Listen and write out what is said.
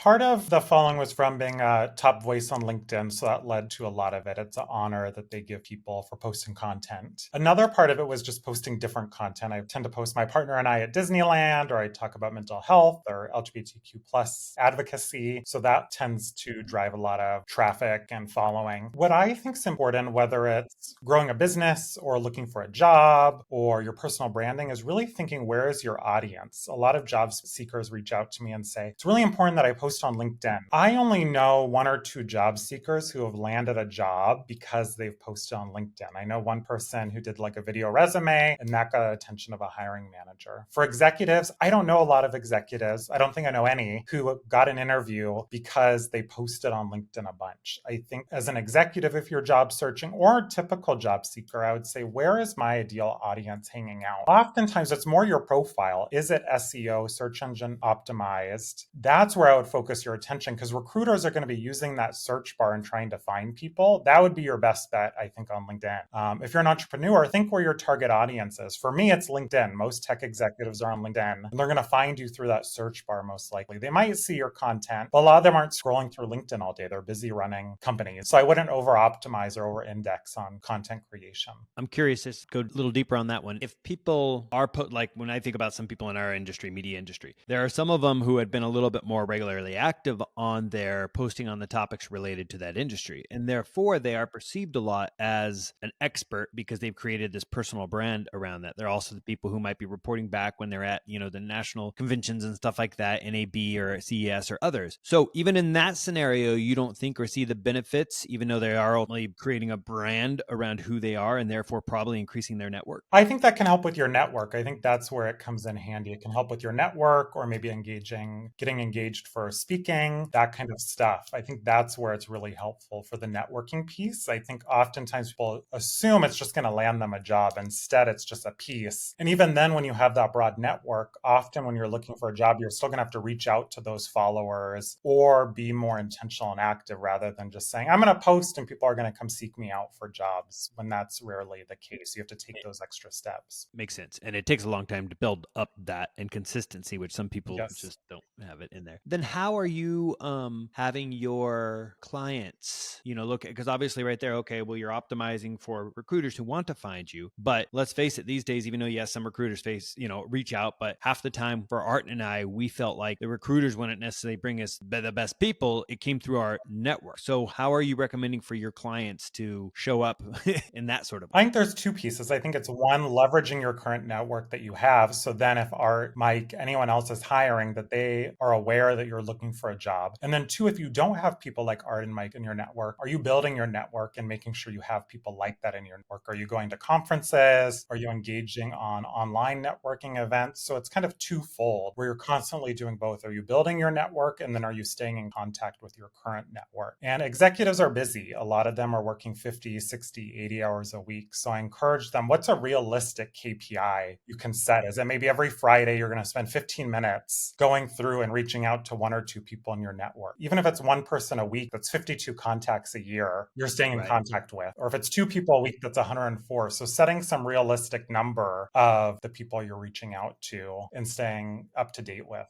part of the following was from being a top voice on LinkedIn. So that led to a lot of it. It's an honor that they give people for posting content. Another part of it was just posting different content. I tend to post my partner and I at Disneyland, or I talk about mental health or LGBTQ plus advocacy. So that tends to drive a lot of traffic and following. What I think is important, whether it's growing a business or looking for a job or your personal branding, is really thinking, where is your audience? A lot of job seekers reach out to me and say, it's really important that I post on LinkedIn. I only know one or two job seekers who have landed a job because they've posted on LinkedIn. I know one person who did like a video resume and that got attention of a hiring manager. For executives, I don't know a lot of executives. I don't think I know any who got an interview because they posted on LinkedIn a bunch. I think as an executive, if you're job searching or a typical job seeker, I would say, where is my ideal audience hanging out? Oftentimes it's more your profile. Is it SEO, search engine optimized? That's where I would focus your attention, because recruiters are going to be using that search bar and trying to find people. That would be your best bet, I think, on LinkedIn. If you're an entrepreneur, think where your target audience is. For me, it's LinkedIn. Most tech executives are on LinkedIn, and they're going to find you through that search bar most likely. They might see your content, but a lot of them aren't scrolling through LinkedIn all day. They're busy running companies. So I wouldn't over optimize or over index on content creation. I'm curious, just go a little deeper on that one. If people are like when I think about some people in our industry, media industry, there are some of them who had been a little bit more regularly active on their posting on the topics related to that industry. And therefore they are perceived a lot as an expert because they've created this personal brand around that. They're also the people who might be reporting back when they're at, the national conventions and stuff like that, NAB or CES or others. So even in that scenario, you don't think or see the benefits, even though they are only creating a brand around who they are and therefore probably increasing their network? I think that can help with your network. I think that's where it comes in handy. It can help with your network, or maybe getting engaged for speaking, that kind of stuff. I think that's where it's really helpful for the networking piece. I think oftentimes people assume it's just going to land them a job. Instead, it's just a piece. And even then, when you have that broad network, often when you're looking for a job, you're still going to have to reach out to those followers or be more intentional and active, rather than just saying, I'm going to post and people are going to come seek me out for jobs, when that's rarely the case. You have to take those extra steps. Makes sense. And it takes a long time to build up that and consistency, which some people Yes. just don't have it in there. Then how are you having your clients, look at, because obviously right there, okay, well, you're optimizing for recruiters who want to find you. But let's face it, these days, even though, yes, some recruiters reach out, but half the time for Art and I, we felt like the recruiters wouldn't necessarily bring us the best people. It came through our network. So how are you recommending for your clients to show up in that sort of way? I think there's two pieces. I think it's one, leveraging your current network that you have. So then if Art, Mike, anyone else is hiring, that they are aware that you're looking for a job. And then two, if you don't have people like Art and Mike in your network, are you building your network and making sure you have people like that in your network? Are you going to conferences? Are you engaging on online networking events? So it's kind of twofold, where you're constantly doing both. Are you building your network? And then are you staying in contact with your current network? And executives are busy. A lot of them are working 50, 60, 80 hours a week. So I encourage them, what's a realistic KPI you can set? Is it maybe every Friday you're going to spend 15 minutes going through and reaching out to one or two people in your network? Even if it's one person a week, that's 52 contacts a year you're staying in contact with. Or if it's two people a week, that's 104. So setting some realistic number of the people you're reaching out to and staying up to date with.